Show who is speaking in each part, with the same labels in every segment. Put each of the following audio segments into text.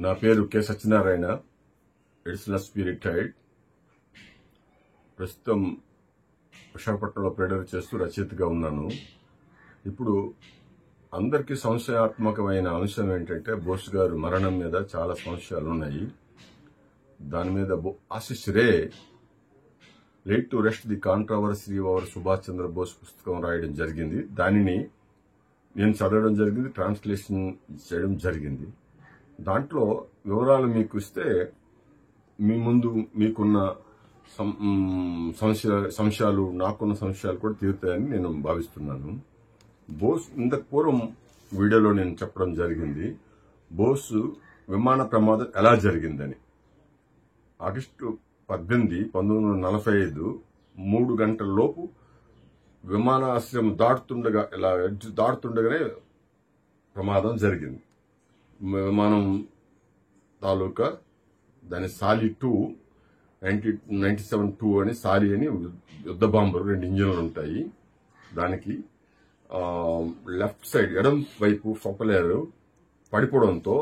Speaker 1: నా పేరు K Satyanarayana, additional SP retired. ప్రస్తుతం విశాఖపట్నంలో ప్రేడర్ చేస్తూ రచయితగా ఉన్నాను. ఇప్పుడు అందరికీ సంశయాత్మకమైన అంశం ఏంటంటే బోస్ గారు మరణం మీద చాలా సంశయాలు ఉన్నాయి. దాని మీద Ashish Ray laid to rest the controversy over Subhash Chandrabose పుస్తకం రాయడం జరిగింది. దానిని నేను చదవడం జరిగింది, ట్రాన్స్లేషన్ చేయడం జరిగింది. దాంట్లో వివరాలు మీకు ఇస్తే మీ ముందు మీకున్న సంశయాలు, నాకున్న సంశయాలు కూడా తీరుతాయని నేను భావిస్తున్నాను. బోస్ ఇంతకు పూర్వం వీడియోలో నేను చెప్పడం జరిగింది, బోస్ విమాన ప్రమాదం ఎలా జరిగిందని. ఆగస్టు 18, 1945 3 గంటల లోపు విమానాశ్రయం దాటుతుండగానే ప్రమాదం జరిగింది. విమానం తాలూకా దాని సాలి 2 97-2 అని సాలి అని యుద్ధ బాంబర్ 2 ఇంజిన్లు ఉంటాయి. దానికి లెఫ్ట్ సైడ్ ఎడం వైపు ప్రొపెల్లర్ పడిపోవడంతో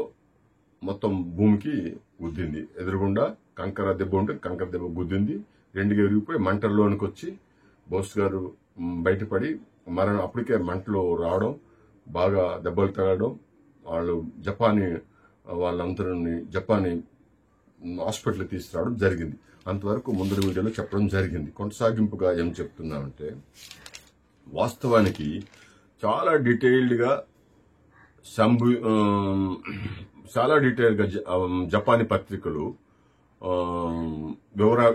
Speaker 1: మొత్తం భూమికి గుద్దింది. ఎదురుగుండా కంకర దెబ్బ ఉంటే కంకర దెబ్బ గుద్దింది. 2 ఎరిగిపోయి మంటల్లోనికి వచ్చి బోస్ గారు బయటపడి అప్పటికే మంటలు రావడం, బాగా దెబ్బలు తగలడం, వాళ్ళు వాళ్ళందరినీ జపానీ హాస్పిటల్ తీసుకురావడం జరిగింది. అంతవరకు ముందరి వీడియోలో చెప్పడం జరిగింది. కొనసాగింపుగా ఏం చెప్తున్నామంటే, వాస్తవానికి చాలా డీటెయిల్డ్గా జపానీ పత్రికలు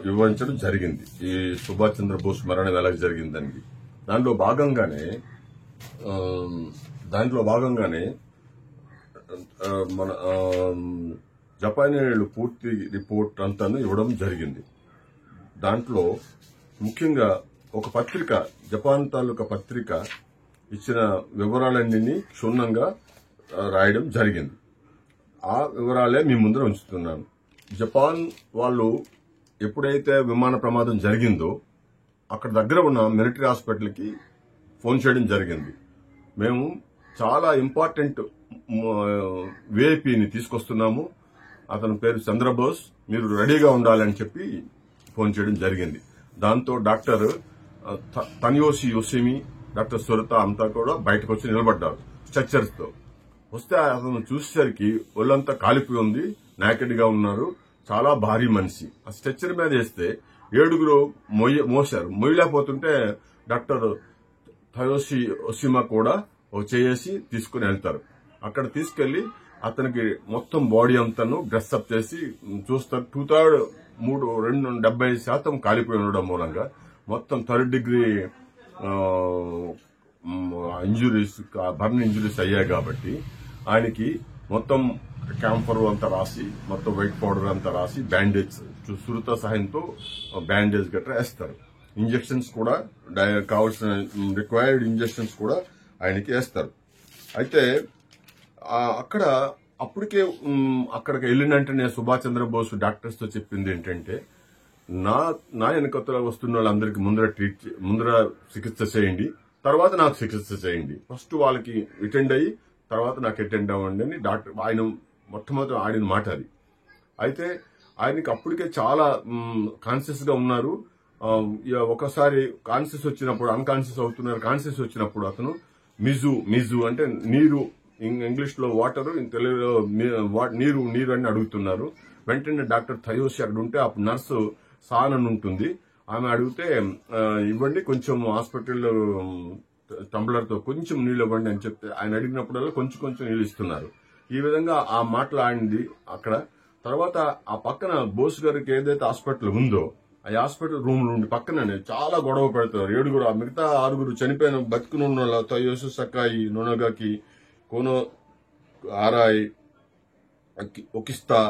Speaker 1: వివరించడం జరిగింది ఈ సుభాష్ చంద్రబోస్ మరణం ఎలా జరిగిందని. దాంట్లో భాగంగానే మన జపానీయులు పూర్తి రిపోర్ట్ అంతా ఇవ్వడం జరిగింది. దాంట్లో ముఖ్యంగా ఒక పత్రిక, జపాన్ తాలూకా పత్రిక ఇచ్చిన వివరాలన్నింటినీ క్షుణ్ణంగా రాయడం జరిగింది. ఆ వివరాలే మీ ముందర ఉంచుతున్నాను. జపాన్ వాళ్ళు ఎప్పుడైతే విమాన ప్రమాదం జరిగిందో అక్కడ దగ్గర ఉన్న మిలిటరీ హాస్పిటల్కి ఫోన్ చేయడం జరిగింది. మేము చాలా ఇంపార్టెంట్ విఐపిని తీసుకొస్తున్నాము, అతని పేరు చంద్రబోస్, మీరు రెడీగా ఉండాలని చెప్పి ఫోన్ చేయడం జరిగింది. దాంతో డాక్టర్ తనియోషి యోషిమి, డాక్టర్ సురత అంతా కూడా బయటకు వచ్చి నిలబడ్డారు స్ట్రెచర్స్ తో. వస్తే అతను చూసేసరికి ఒళ్ళంతా కాలిపోయి ఉంది, నాకెడ్ గా ఉన్నారు, చాలా భారీ మనిషి. ఆ స్ట్రెచర్ మీద వేస్తే 7 మోసారు. మొయ్యలేకపోతుంటే డాక్టర్ తయోషి ఒసిమా కూడా ఒక చేసి తీసుకుని వెళ్తారు. అక్కడ తీసుకెళ్లి అతనికి మొత్తం బాడీ అంతాను డ్రెస్అప్ చేసి చూస్తారు. 70% కాలిపోయి ఉండడం మూలంగా మొత్తం 3rd degree injuries, burn injuries అయ్యాయి. కాబట్టి ఆయనకి మొత్తం క్యాంఫర్ అంతా రాసి, మొత్తం వైట్ పౌడర్ అంతా రాసి, బ్యాండేజ్ సురత సహాయంతో బ్యాండేజ్ గట్రా వేస్తారు. ఇంజెక్షన్స్ కూడా కావాల్సిన రిక్వైర్డ్ ఇంజెక్షన్స్ కూడా ఆయనకి వేస్తారు. అయితే అప్పటికే అక్కడికి వెళ్ళిన వెంటనే సుభాష్ చంద్రబోస్ డాక్టర్స్ తో చెప్పింది ఏంటంటే, నా వెనకతల వస్తున్న వాళ్ళందరికీ ముందర చికిత్స చేయండి, తర్వాత నాకు చికిత్స చేయండి. ఫస్ట్ వాళ్ళకి అటెండ్ అయ్యి తర్వాత నాకు అటెండ్ అవ్వండి అని డాక్టర్ ఆయన మొట్టమొదటి ఆడిన మాట అది. అయితే ఆయనకి అప్పటికే చాలా కాన్షియస్ గా ఉన్నారు. ఒకసారి కాన్షియస్ వచ్చినప్పుడు అన్కాన్షియస్ అవుతున్నారు. కాన్షియస్ వచ్చినప్పుడు అతను మిజు అంటే నీరు, ఇంగ్లీష్ లో వాటర్, తెలుగులో నీరు అని అడుగుతున్నారు. వెంటనే డాక్టర్ తయోషి అక్కడ ఉంటే అప్పుడు నర్సు సాన్ అని ఉంటుంది, ఆమె అడిగితే ఇవ్వండి కొంచెం హాస్పిటల్లో టంబ్లర్ తో కొంచెం నీళ్ళు ఇవ్వండి అని చెప్తే ఆయన అడిగినప్పుడల్లా కొంచెం నీళ్ళు ఇస్తున్నారు. ఈ విధంగా ఆ మాటలాడింది అక్కడ. తర్వాత ఆ పక్కన బోస్ గారికి ఏదైతే హాస్పిటల్ ఉందో ఆ హాస్పిటల్ రూమ్ నుండి పక్కన చాలా గొడవ పెడతారు. 7 మిగతా 6 చనిపోయిన బతుకునున్న తయోషి సకాయి, నొనగాకి, కోనో ఆరాయ్, ఒకిస్తా,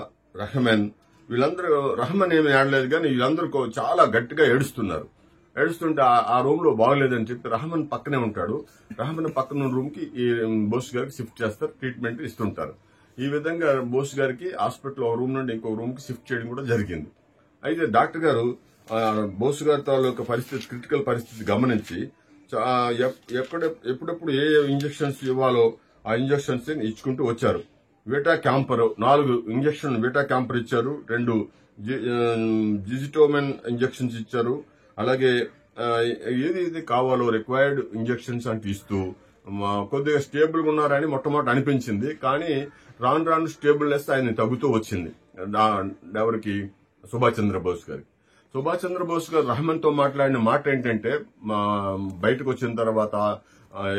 Speaker 1: రహమాన్, వీళ్ళందరూ, రహమాన్ ఏమి ఆడలేదు కానీ వీళ్ళందరూ చాలా గట్టిగా ఏడుస్తుంటే ఆ రూమ్ లో బాగలేదని చెప్పి రహమాన్ పక్కనే ఉంటాడు. రహమాన్ పక్కన రూమ్ కి ఈ బోస్ గారికి షిఫ్ట్ చేస్తారు, ట్రీట్మెంట్ ఇస్తుంటారు. ఈ విధంగా బోస్ గారికి హాస్పిటల్ ఒక రూమ్ నుండి ఇంకో రూమ్ కి షిఫ్ట్ చేయడం కూడా జరిగింది. అయితే డాక్టర్ గారు బోస్ గారి తాలూకా పరిస్థితి, క్రిటికల్ పరిస్థితి గమనించి ఎప్పుడెప్పుడు ఏ ఇంజెక్షన్స్ ఇవ్వాలో ఆ ఇంజెక్షన్స్ ఇచ్చుకుంటూ వచ్చారు. Vita camper 4 injection Vita camper ఇచ్చారు, 2 జిజిటోమెన్ ఇంజక్షన్స్ ఇచ్చారు. అలాగే ఏది కావాలో రిక్వైర్డ్ ఇంజక్షన్స్ అంటే ఇస్తూ కొద్దిగా స్టేబుల్ గా ఉన్నారని మొట్టమొదటి అనిపించింది. కానీ రాను రాను స్టేబుల్నెస్ ఆయన తగ్గుతూ వచ్చింది. ఎవరికి? సుభాష్ చంద్రబోస్ గారికి. సుభాష్ చంద్రబోస్ గారు రహమాన్ తో మాట్లాడిన మాట ఏంటంటే, బయటకు వచ్చిన తర్వాత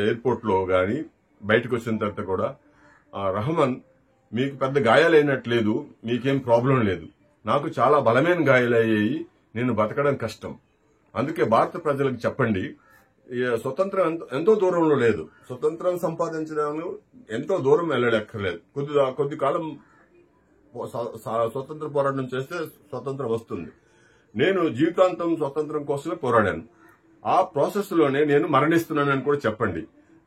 Speaker 1: ఎయిర్పోర్ట్ లో గాని బయటకు వచ్చిన తర్వాత కూడా, రహమాన్ మీకు పెద్ద గాయాలైనట్లేదు, మీకేం ప్రాబ్లం లేదు, నాకు చాలా బలమైన గాయాలయ్యాయి, నేను బతకడం కష్టం. అందుకే భారత ప్రజలకు చెప్పండి, స్వతంత్రం ఎంతో దూరంలో లేదు, స్వతంత్రం సంపాదించడానికి ఎంతో దూరం వెళ్ళలేక్కర్లేదు, కొద్ది కాలం స్వతంత్ర పోరాటం చేస్తే స్వతంత్రం వస్తుంది. నేను జీవితాంతం స్వతంత్రం కోసమే పోరాడాను, ఆ ప్రాసెస్ లోనే నేను మరణిస్తున్నానని కూడా చెప్పండి.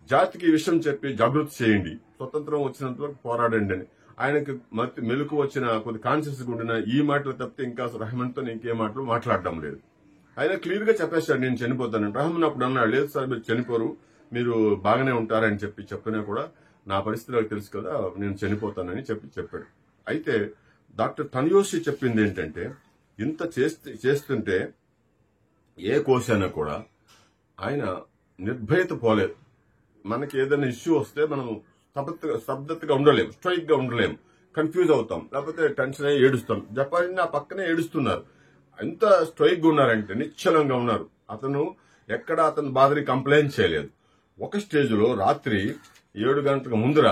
Speaker 1: జాతికి ఈ విషయం చెప్పి జాగృతి చేయండి, స్వతంత్రం వచ్చినంత వరకు పోరాడండి అని. ఆయనకు మెలకు వచ్చిన కొద్ది కాన్షియస్ ఉండిన ఈ మాటలు తప్పితే ఇంకా రహమాన్ తో ఇంకే మాటలు మాట్లాడడం లేదు. ఆయన క్లియర్ గా చెప్పేశాడు, నేను చనిపోతాను. రహమాన్ అప్పుడు అన్నాడు, లేదు సార్ మీరు చనిపోరు, మీరు బాగానే ఉంటారని చెప్పినా కూడా నా పరిస్థితి నాకు తెలుసు కదా, నేను చనిపోతానని చెప్పాడు. అయితే డాక్టర్ తన్యోషి చెప్పింది ఏంటంటే, ఇంత చేస్తుంటే ఏ కోశైనా కూడా ఆయన నిర్భయత పోలేదు. మనకి ఏదైనా ఇష్యూ వస్తే మనం స్తబ్దతగా ఉండలేం, స్ట్రైక్ గా ఉండలేం, కన్ఫ్యూజ్ అవుతాం, లేకపోతే టెన్షన్ అయ్యి ఏడుస్తాం. జపాన్ ఆ పక్కనే ఏడుస్తున్నారు. ఎంత స్ట్రైక్ గా ఉన్నారంటే నిశ్చలంగా ఉన్నారు. అతను ఎక్కడ అతని బాధని కంప్లైంట్ చేయలేదు. ఒక స్టేజ్ లో రాత్రి 7 గంటలకు ముందర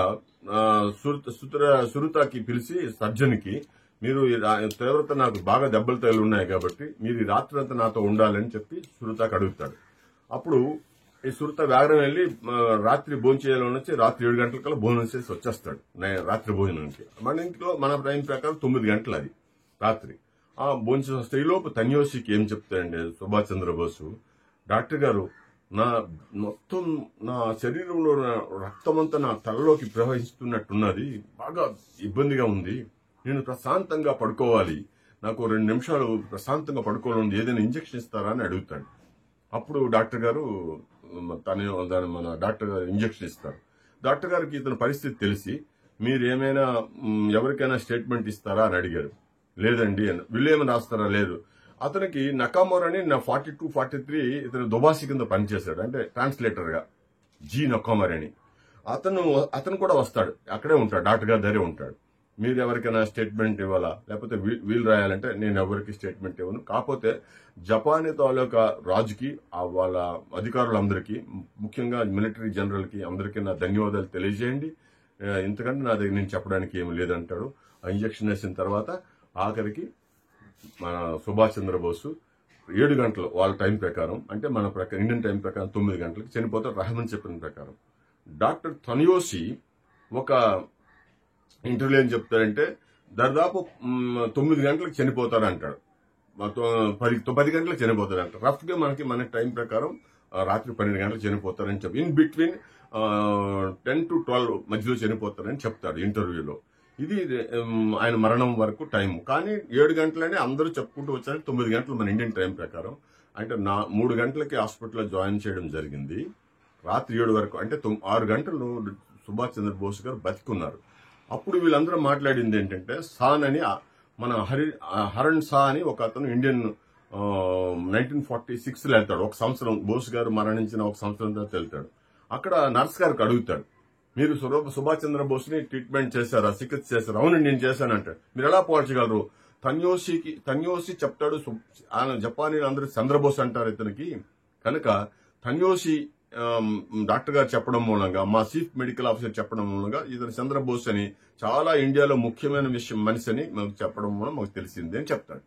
Speaker 1: సురుతాకి పిలిచి సర్జన్ కి, మీరు తీవ్రత నాకు బాగా దెబ్బలు తగిలి ఉన్నాయి కాబట్టి మీరు ఈ రాత్రి అంతా నాతో ఉండాలని చెప్పి సురుతాకి అడుగుతాడు. అప్పుడు ఈ సురుత వేగరం వెళ్లి రాత్రి భోజనం చేయాలని వచ్చి రాత్రి 7 గంటలకల్లా భోజనం చేసి వచ్చేస్తాడు రాత్రి భోజనానికి. మన ఇంట్లో మన టైం ప్రకారం 9 గంటలు అది రాత్రి. ఆ భోజనం చేసి వస్తే ఈలోపు తన్యోషికి ఏం చెప్తాడండి సుభాష్ చంద్రబోసు, డాక్టర్ గారు మొత్తం నా శరీరంలో రక్తమంతా నా తలలోకి ప్రవహిస్తున్నట్టున్నది, బాగా ఇబ్బందిగా ఉంది, నేను ప్రశాంతంగా పడుకోవాలి, నాకు 2 నిమిషాలు ప్రశాంతంగా పడుకోవాలి, ఏదైనా ఇంజక్షన్ ఇస్తారా అని అడుగుతాడు. అప్పుడు డాక్టర్ గారు మన డాక్టర్ గారు ఇంజక్షన్ ఇస్తారు. డాక్టర్ గారికి ఇతని పరిస్థితి తెలిసి, మీరేమైనా ఎవరికైనా స్టేట్మెంట్ ఇస్తారా అని అడిగారు. లేదండి అని. వీళ్ళు ఏమైనా రాస్తారా? లేదు. అతనికి నకామోర్ అని 42, 43 ఇతను దుబాసి కింద పనిచేశాడు, అంటే ట్రాన్స్లేటర్ గా, జీ నకామోర్ అని. అతను కూడా వస్తాడు, అక్కడే ఉంటాడు, డాక్టర్ గారి దగ్గరే ఉంటాడు. మీరు ఎవరికైనా స్టేట్మెంట్ ఇవ్వాలా, లేకపోతే వీళ్ళు రాయాలంటే నేను ఎవరికి స్టేట్మెంట్ ఇవ్వను, కాకపోతే జపానీ తాలూకా రాజుకి, వాళ్ళ అధికారులందరికీ, ముఖ్యంగా మిలిటరీ జనరల్ కి అందరికీ నా ధన్యవాదాలు తెలియజేయండి, ఇంతకంటే నా దగ్గర నేను చెప్పడానికి ఏమి లేదంటాడు. ఆ ఇంజక్షన్ వేసిన తర్వాత ఆఖరికి మన సుభాష్ చంద్రబోసు 7 గంటలు వాళ్ళ టైం ప్రకారం, అంటే మన ఇండియన్ టైం ప్రకారం 9 గంటలకు చనిపోతారు రహమాన్ చెప్పిన ప్రకారం. డాక్టర్ తన్యోషి ఒక ఇంటర్వ్యూలో ఏం చెప్తారంటే, దాదాపు 9 గంటలకు చనిపోతారు అంటాడు, 10 గంటలకు చనిపోతారు అంటారు. రఫ్ గా మన టైం ప్రకారం రాత్రి 12 గంటలకు చనిపోతారని చెప్పి, ఇన్ బిట్వీన్ 10 to 12 మధ్యలో చనిపోతారని చెప్తాడు ఇంటర్వ్యూలో. ఇది ఆయన మరణం వరకు టైం. కానీ 7 గంటలని అందరూ చెప్పుకుంటూ వచ్చారు, 9 గంటలు మన ఇండియన్ టైం ప్రకారం. అంటే 3 గంటలకి హాస్పిటల్లో జాయిన్ చేయడం జరిగింది, రాత్రి 7 వరకు, అంటే 6 గంటలు సుభాష్ చంద్రబోస్ గారు బతికున్నారు. అప్పుడు వీళ్ళందరూ మాట్లాడింది ఏంటంటే, సాన్ అని మన హరణ్ సా అని ఒక అతను ఇండియన్ 1946లో వెళ్తాడు, ఒక సంవత్సరం బోస్ గారు మరణించిన ఒక సంవత్సరం తర్వాత వెళ్తాడు. అక్కడ నర్స్ గారికి అడుగుతాడు, మీరు సుభాష్ చంద్రబోస్ ని ట్రీట్మెంట్ చేశారా, చికిత్స చేశారా? అవునండి నేను చేశానంటాడు. మీరు ఎలా పోల్చగలరు? తన్యోషి చెప్తాడు, ఆయన జపానీలు అందరూ చంద్రబోస్ అంటారు ఇతనికి, కనుక తన్యోషి డాక్టర్ గారు చెప్పడం మూలంగా, మా చీఫ్ మెడికల్ ఆఫీసర్ చెప్పడం మూలంగా ఇతను చంద్రబోస్ అని చాలా ఇండియాలో ముఖ్యమైన మనిషి అని మాకు చెప్పడం మూలం మాకు తెలిసింది అని చెప్తాడు.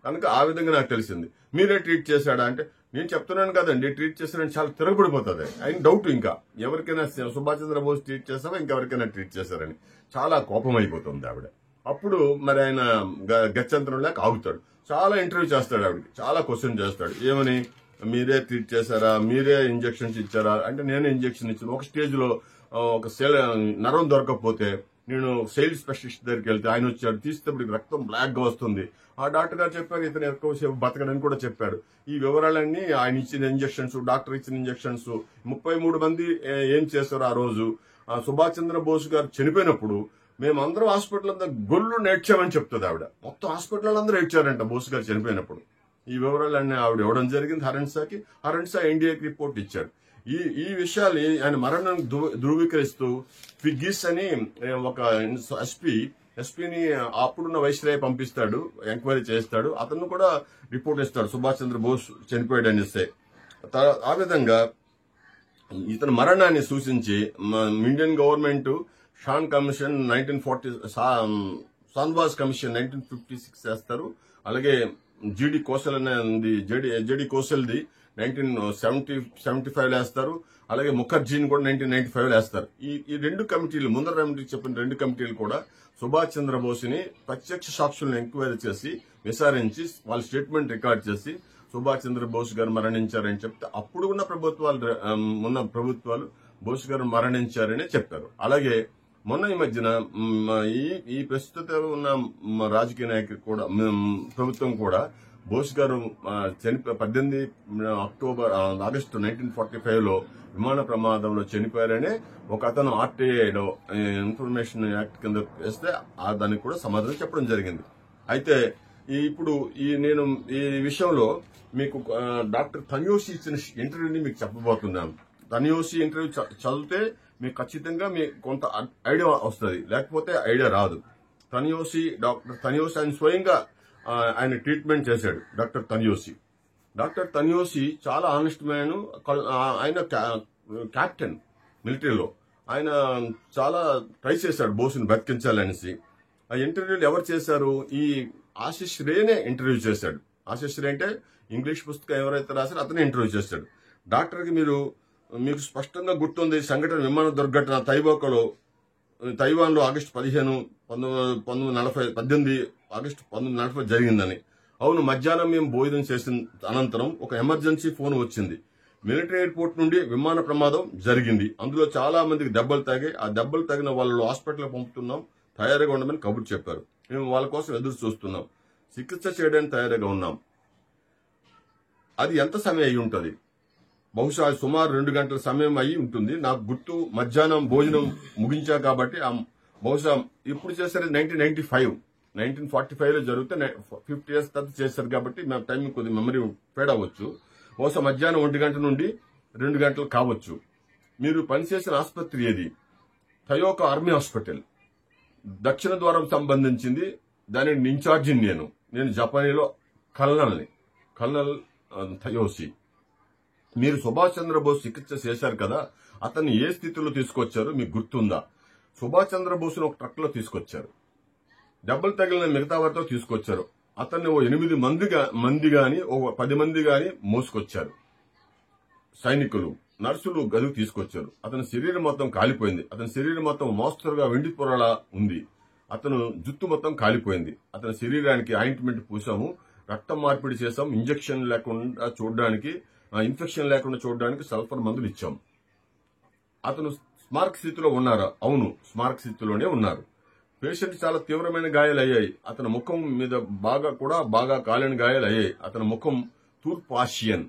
Speaker 1: కనుక ఆ విధంగా నాకు తెలిసింది. మీరే ట్రీట్ చేశాడా అంటే, నేను చెప్తున్నాను కదండి ట్రీట్ చేశానని చాలా తిరగబడిపోతుంది. ఆయన డౌట్, ఇంకా ఎవరికైనా సుభాష్ చంద్రబోస్ ట్రీట్ చేశావా, ఇంకెవరికైనా ట్రీట్ చేశారని చాలా కోపం అయిపోతుంది ఆవిడ. అప్పుడు మరి ఆయన గత్యంతరం లేక ఆగుతాడు. చాలా ఇంటర్వ్యూ చేస్తాడు, ఆవిడకి చాలా క్వశ్చన్ చేస్తాడు. ఏమని, మీరే ట్రీట్ చేశారా, మీరే ఇంజక్షన్స్ ఇచ్చారా అంటే, నేనే ఇంజక్షన్ ఇచ్చాను. ఒక స్టేజ్ లో ఒక నరం దొరకకపోతే నేను సెయిల్ స్పెషలిస్ట్ దగ్గరికి వెళ్తే ఆయన వచ్చాడు, తీసేటప్పుడు రక్తం బ్లాక్ గా వస్తుంది. ఆ డాక్టర్ గారు చెప్పారు ఇతను ఎక్కువసేపు బతకడని కూడా చెప్పారు. ఈ వివరాలన్నీ ఆయన ఇచ్చిన ఇంజక్షన్స్, డాక్టర్ ఇచ్చిన ఇంజక్షన్స్, 33 మంది ఏం చేశారు ఆ రోజు. సుభాష్ చంద్రబోస్ గారు చనిపోయినప్పుడు మేమందరం హాస్పిటల్ అంతా గొల్లు నేర్చామని చెప్తుంది ఆవిడ. మొత్తం హాస్పిటల్ అందరూ ఏడ్చారంట బోస్ గారు చనిపోయినప్పుడు. ఈ వివరాలన్నీ ఆవిడ ఇవ్వడం జరిగింది హరణ్సాకి. హరణ్సా ఇండియాకి రిపోర్ట్ ఇచ్చాడు. ఈ విషయాలు ఆయన మరణం ధృవీకరిస్తూ ఫిగ్గిస్ అని ఒక ఎస్పీని అప్పుడున్న వైస్రాయ్ పంపిస్తాడు, ఎంక్వైరీ చేస్తాడు. అతను కూడా రిపోర్ట్ ఇస్తాడు సుభాష్ చంద్రబోస్ చనిపోయాడు అనేస్తే. ఆ విధంగా ఇతని మరణాన్ని సూచించి ఇండియన్ గవర్నమెంట్ షాన్ కమిషన్ 1940 సాన్వాస్ కమిషన్ 1956 చేస్తారు. అలాగే జీడి కోసల్ అనే ఉంది, జేడి కోసల్ది 1975 వేస్తారు. అలాగే ముఖర్జీని కూడా 1995 వేస్తారు. ఈ రెండు కమిటీలు, ముందర కమిటీ చెప్పిన రెండు కమిటీలు కూడా సుభాష్ చంద్రబోస్ని ప్రత్యక్ష సాక్షులను ఎంక్వైరీ చేసి విచారించి వాళ్ళ స్టేట్మెంట్ రికార్డ్ చేసి సుభాష్ చంద్రబోస్ గారు మరణించారని చెప్తే అప్పుడు ఉన్న ప్రభుత్వాలు బోస్ గారు మరణించారని చెప్పారు. అలాగే మొన్న ఈ మధ్యన ఈ ప్రస్తుత ఉన్న రాజకీయ నాయకులు కూడా ప్రభుత్వం కూడా బోస్ గారు 18 ఆగస్టు 1945లో విమాన ప్రమాదంలో చనిపోయారని ఒక అతను ఆర్టీఐలో ఇన్ఫర్మేషన్ యాక్ట్ కింద వేస్తే దానికి కూడా సమాధానం చెప్పడం జరిగింది. అయితే ఇప్పుడు నేను ఈ విషయంలో మీకు డాక్టర్ తన్యోసి ఇచ్చిన ఇంటర్వ్యూని మీకు చెప్పబోతున్నాను. తన్యోసి ఇంటర్వ్యూ చదివితే మీకు ఖచ్చితంగా మీకు కొంత ఐడియా వస్తుంది, లేకపోతే ఐడియా రాదు. డాక్టర్ తన్యోసి ఆయన స్వయంగా ఆయన ట్రీట్మెంట్ చేశాడు. డాక్టర్ తన్యోసి చాలా ఆనెస్ట్ మ్యాన్. ఆయన కెప్టెన్ మిలిటరీలో. ఆయన చాలా ట్రై చేశాడు బోస్ని బతికించాలనేసి. ఆ ఇంటర్వ్యూలు ఎవరు చేశారు? ఈ ఆశిష్ రేనే ఇంటర్వ్యూ చేశాడు. ఆశిష్ రే అంటే ఇంగ్లీష్ పుస్తకం ఎవరైతే రాశారో అతనే ఇంటర్వ్యూ చేశాడు. డాక్టర్కి మీకు స్పష్టంగా గుర్తుంది సంఘటన, విమాన దుర్ఘటన తైవాన్లో ఆగస్టు 18 1940 జరిగిందని. అవును, మధ్యాహ్నం మేము భోజనం చేసిన అనంతరం ఒక ఎమర్జెన్సీ ఫోన్ వచ్చింది. మిలిటరీ ఎయిర్పోర్ట్ నుండి విమాన ప్రమాదం జరిగింది, అందులో చాలా మందికి దెబ్బలు తాగాయి, ఆ దెబ్బలు తగిన వాళ్ళు హాస్పిటల్ పంపుతున్నాం, తయారుగా ఉండమని కబురు చెప్పారు. మేము వాళ్ళ కోసం ఎదురు చూస్తున్నాం, చికిత్స చేయడానికి తయారుగా ఉన్నాం. అది ఎంత సమయం అయి ఉంటుంది? బహుశా సుమారు 2 గంటల సమయం అయి ఉంటుంది. నాకు గుర్తు మధ్యాహ్నం భోజనం ముగించా కాబట్టి బహుశా ఎప్పుడు చేశారు? 1945లో జరిగితే 50 years తర్వాత చేశారు కాబట్టి నా టైం కొద్ది మెమరీ ఫేడ్ అవ్వచ్చు. బహుశా మధ్యాహ్నం 1 గంట నుండి 2 గంటలు కావచ్చు. మీరు పనిచేసిన ఆసుపత్రి ఏది? థయోకా ఆర్మీ హాస్పిటల్, దక్షిణ ద్వారం సంబంధించింది. దాని ఇన్ఛార్జిని నేను జపానీలో కల్నల్ థయోసి. మీరు సుభాష్ చంద్రబోస్ చికిత్స చేశారు కదా, అతన్ని ఏ స్థితిలో తీసుకొచ్చారు మీకు గుర్తుందా? సుభాష్ చంద్రబోస్ను ఒక ట్రక్ లో తీసుకొచ్చారు, దెబ్బలు తగిలిన మిగతా వారితో తీసుకొచ్చారు. అతన్ని 8 మంది గాని 10 మంది గాని మోసుకొచ్చారు. సైనికులు, నర్సులు గదికి తీసుకొచ్చారు. అతని శరీరం మొత్తం కాలిపోయింది. అతని శరీరం మొత్తం మోస్తరుగా వెండి పొరలా ఉంది. అతను జుట్టు మొత్తం కాలిపోయింది. అతని శరీరానికి ఆయింట్మెంట్ పూసాము, రక్తం మార్పిడి చేశాం, ఇన్ఫెక్షన్ లేకుండా చూడడానికి సల్ఫర్ మందులు ఇచ్చాం. అతను స్మారక స్థితిలో ఉన్నారా? అవును, స్మారక స్థితిలోనే ఉన్నారు. పేషెంట్ చాలా తీవ్రమైన గాయాలు అయ్యాయి. అతని ముఖం మీద బాగా కాలిన గాయాలు అయ్యాయి. అతని ముఖం తూర్పు ఆసియన్.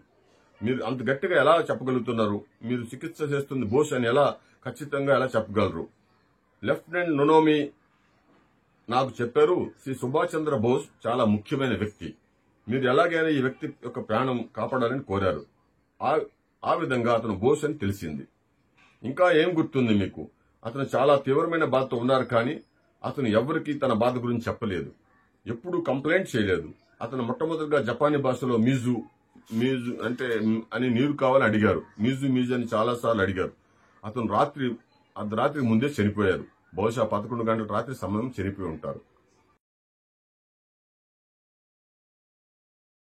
Speaker 1: మీరు అంత గట్టిగా ఎలా చెప్పగలుగుతున్నారు? మీరు చికిత్స చేస్తుంది బోస్ అని ఖచ్చితంగా ఎలా చెప్పగలరు? లెఫ్టినెంట్ నొనోమి నాకు చెప్పారు, శ్రీ సుభాష్ చంద్ర బోస్ చాలా ముఖ్యమైన వ్యక్తి, మీరు ఎలాగైనా ఈ వ్యక్తి యొక్క ప్రాణం కాపాడాలని కోరారు. ఆ విధంగా అతను బోస్ అని తెలిసింది. ఇంకా ఏం గుర్తుంది మీకు? అతను చాలా తీవ్రమైన బాధతో ఉన్నారు, కానీ అతను ఎవరికి తన బాధ గురించి చెప్పలేదు, ఎప్పుడూ కంప్లైంట్ చేయలేదు. అతను మొట్టమొదటిగా జపానీ భాషలో మీజు అంటే అని నీరు కావాలని అడిగారు. మీజు అని చాలా సార్లు అడిగారు. అతను రాత్రి ముందే చనిపోయారు. బహుశా 11 గంటల రాత్రి సమయం చనిపోయి ఉంటారు.